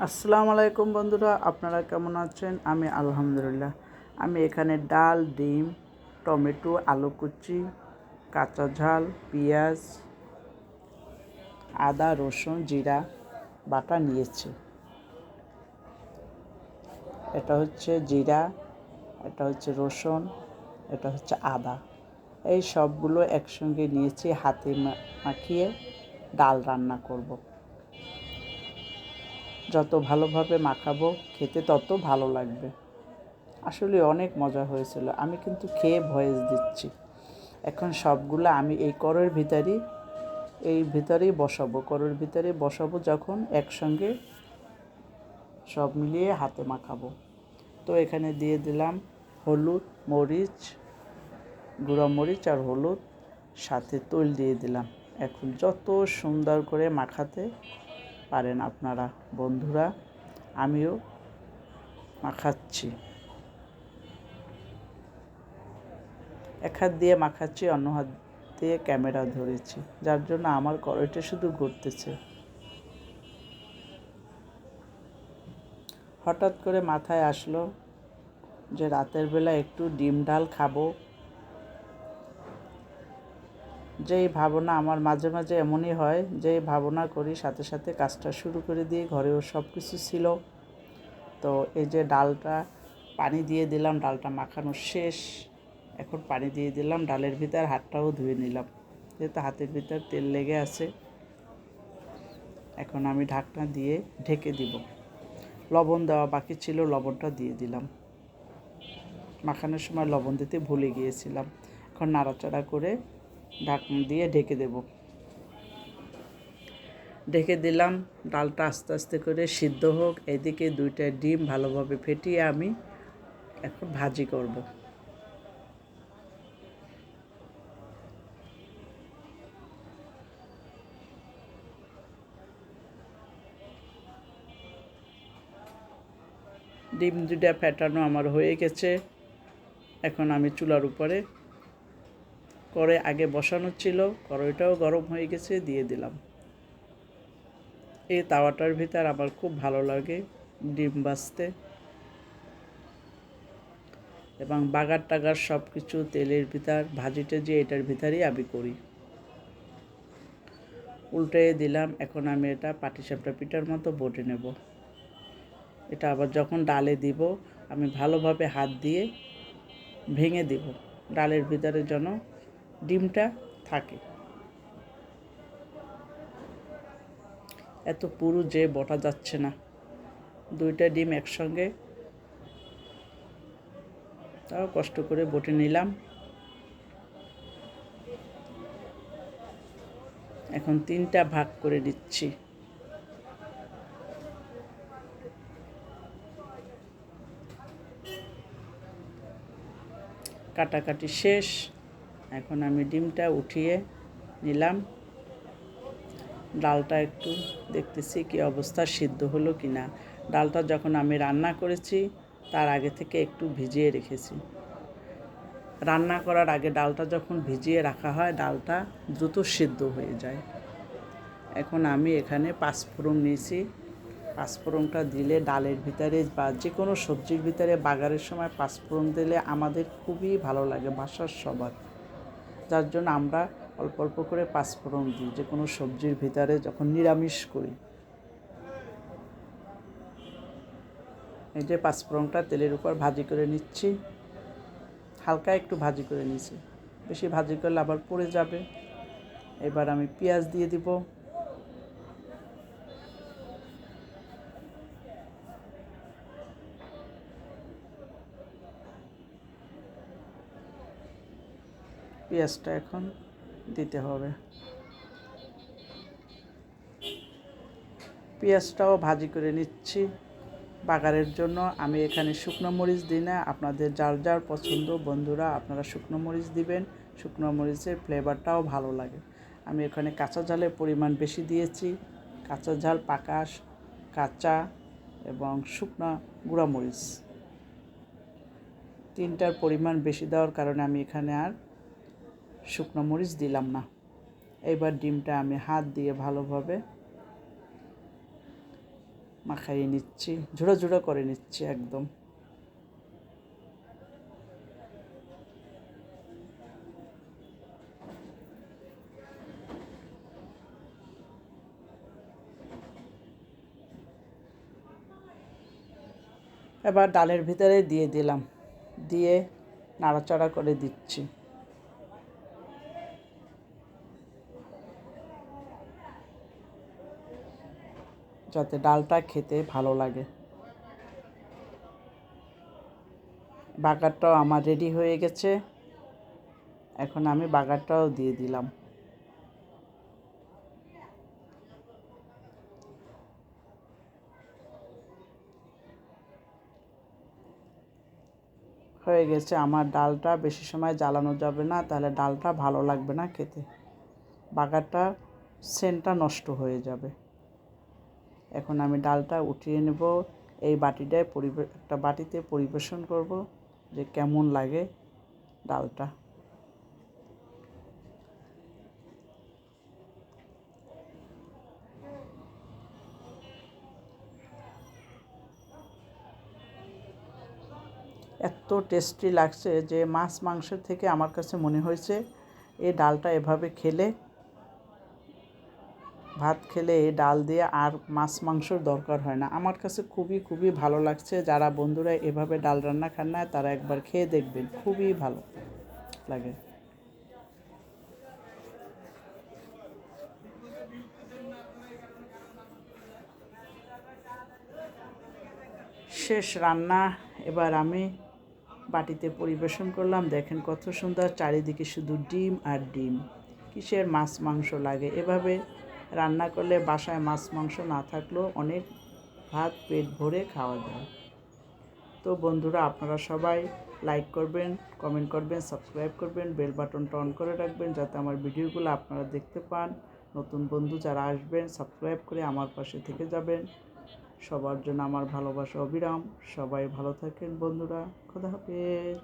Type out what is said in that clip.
আসসালামু আলাইকুম বন্ধুরা, আপনারা কেমন আছেন? আমি আলহামদুলিল্লাহ। আমি এখানে ডাল, ডিম, টমেটো, আলু কুচি, কাঁচা ঝাল, পেঁয়াজ, আদা, রসুন, জিরা বাটা নিয়েছি। এটা হচ্ছে জিরা, এটা হচ্ছে রসুন, এটা হচ্ছে আদা। এই সবগুলো একসঙ্গে নিয়েছি, হাতে মাখিয়ে ডাল রান্না করব। যত ভালোভাবে মাখাবো খেতে তত ভালো লাগবে। আসলে অনেক মজা হয়েছিল। আমি কিন্তু খেয়ে ভয়েস দিচ্ছি। এখন সবগুলো আমি এই ভিতরেই বসাবো। কড়ের ভিতরে বসাবো, যখন একসঙ্গে সব মিলিয়ে হাতে মাখাবো। তো এখানে দিয়ে দিলাম হলুদ, মরিচ, গুঁড়া মরিচ আর হলুদ, সাথে তৈল দিয়ে দিলাম। এখন যত সুন্দর করে মাখাতে পারেন আপনারা বন্ধুরা, আমিও মাখাচ্ছি। এক হাত দিয়ে মাখাচ্ছি, অন্য হাত দিয়ে ক্যামেরা ধরেছি, যার জন্য আমার কড়াইটা শুধু ঘুরতেছে। হঠাৎ করে মাথায় আসলো যে রাতের বেলা একটু ডিম ডাল খাবো। যেই ভাবনা আমার মাঝে মাঝে এমনই হয়, যেই ভাবনা করি সাথে সাথে কাজটা শুরু করে দিই। ঘরেও সব কিছু ছিল। তো এই যে ডালটা পানি দিয়ে দিলাম, ডালটা মাখানো শেষ। এখন পানি দিয়ে দিলাম, ডালের ভিতর হাতটাও ধুয়ে নিলাম, যেহেতু হাতের ভিতর তেল লেগে আছে। এখন আমি ঢাকনা দিয়ে ঢেকে দিব। লবণ দেওয়া বাকি ছিল, লবণটা দিয়ে দিলাম। মাখানোর সময় লবণ দিতে ভুলে গিয়েছিলাম। এখন নাড়াচাড়া করে ঢাকনা দিয়ে ঢেকে দেব। ঢেকে দিলাম, ডালটা আস্তে আস্তে করে সিদ্ধ হোক। এদিকে 2টা ডিম ভালোভাবে ফেটিয়ে আমি এখন ভাজি করব। ডিম 2টা ফেটানো আমার হয়ে গেছে। এখন আমি চুলার উপরে কড়াই আগে বসানো ছিল, কড়াইটাও গরম হয়ে গেছে, দিয়ে দিলাম। এই তাওয়াটার ভিতর আমার খুব ভালো লাগে ডিম ভাজতে, এবং বাগার টাগার সব কিছু তেলের ভিতর ভাজিটা যে এটার ভিতরেই আমি করি। উল্টে দিলাম। এখন আমি এটা পাটিসাপটা পিঠার মতো বটে নেব। এটা আবার যখন ডালে দিব, আমি ভালোভাবে হাত দিয়ে ভেঙে দিব, ডালের ভিতরে যেন ডিমটা থাকে। এত পুরু যে বটা যাচ্ছে না, 2টা ডিম একসঙ্গে, তাও কষ্ট করে বটে নিলাম। এখন 3টা ভাগ করে দিচ্ছি। কাটাকাটি শেষ। এখন আমি ডিমটা উঠিয়ে নিলাম। ডালটা একটু দেখতেছি কি অবস্থা, সিদ্ধ হলো কি না। ডালটা যখন আমি রান্না করেছি তার আগে থেকে একটু ভিজিয়ে রেখেছি। রান্না করার আগে ডালটা যখন ভিজিয়ে রাখা হয়, ডালটা দ্রুত সিদ্ধ হয়ে যায়। এখন আমি এখানে পাঁচফোড়ন নিয়েছি। পাঁচফোড়নটা দিলে ডালের ভিতরে বা যে কোনো সবজির ভিতরে বাগারের সময় পাঁচফোড়ন দিলে আমাদের খুবই ভালো লাগে, বাসার সবার। যার জন্য আমরা অল্প অল্প করে পাঁচফোড়ন দিই যে কোনো সবজির ভিতরে যখন নিরামিষ করি। এই যে পাঁচফোড়নটা তেলের উপর ভাজি করে নিচ্ছি। হালকা একটু ভাজি করে নিচ্ছি, বেশি ভাজি করলে আবার পুড়ে যাবে। এবার আমি পেঁয়াজ দিয়ে দিব। পেঁয়াজটা এখন দিতে হবে। পেঁয়াজটাও ভাজি করে নিচ্ছি। বাগারের জন্য আমি এখানে শুকনো মরিচ দিই না, আপনাদের যার যার পছন্দ বন্ধুরা আপনারা শুকনো মরিচ দিবেন। শুকনো মরিচের ফ্লেভারটাও ভালো লাগে। আমি এখানে কাঁচা ঝালের পরিমাণ বেশি দিয়েছি। কাঁচা ঝাল, পাকা, কাঁচা এবং শুকনো গুঁড়া মরিচ 3টার পরিমাণ বেশি দেওয়ার কারণে আমি এখানে আর শুকনো মরিচ দিলাম না। এবার ডিমটা আমি হাত দিয়ে ভালোভাবে মাখাইয়ে নিচ্ছি, ঝুড়ো ঝুড়ো করে নিচ্ছি একদম। এবার ডালের ভিতরে দিয়ে দিলাম, দিয়ে নাড়াচাড়া করে দিচ্ছি। যাতে ডালটা খেতে ভালো লাগে। বাগারটাও আমার রেডি হয়ে গেছে, এখন আমি বাগারটাও দিয়ে দিলাম। হয়ে গেছে আমার ডালটা, বেশি সময় জ্বালানো যাবে না, তাহলে ডালটা ভালো লাগবে না খেতে, বাগারটা সেন্টটা নষ্ট হয়ে যাবে। এখন আমি ডালটা উঠিয়ে নেব, এই বাটিটায় একটা বাটিতে পরিবেশন করব যে কেমন লাগে ডালটা। এত টেস্টি লাগছে যে মাছ মাংসের থেকে আমার কাছে মনে হয়েছে এই ডালটা এভাবে খেলে, ভাত খেলে এই ডাল দিয়ে আর মাছ মাংসর দরকার হয় না। আমার কাছে খুবই খুবই ভালো লাগছে। যারা বন্ধুরা এভাবে ডাল রান্না খান না, তারা একবার খেয়ে দেখবেন, খুবই ভালো লাগে। শেষ রান্না, এবার আমি বাটিতে পরিবেশন করলাম। দেখেন কত সুন্দর, চারিদিকে শুধু ডিম আর ডিম। কিসের মাছ মাংস লাগে? এভাবে রান্না করলে বাসায় মাছ মাংস না থাকলেও অনেক ভাত পেট ভরে খাওয়া যায়। তো বন্ধুরা, আপনারা সবাই লাইক করবেন, কমেন্ট করবেন, সাবস্ক্রাইব করবেন, বেল বাটনটা অন করে রাখবেন যাতে আমার ভিডিওগুলো আপনারা দেখতে পান। নতুন বন্ধু যারা আসবেন, সাবস্ক্রাইব করে আমার পাশে থেকে যাবেন। সবার জন্য আমার ভালোবাসা অবিরাম। সবাই ভালো থাকেন বন্ধুরা। খোদা হাফেজ।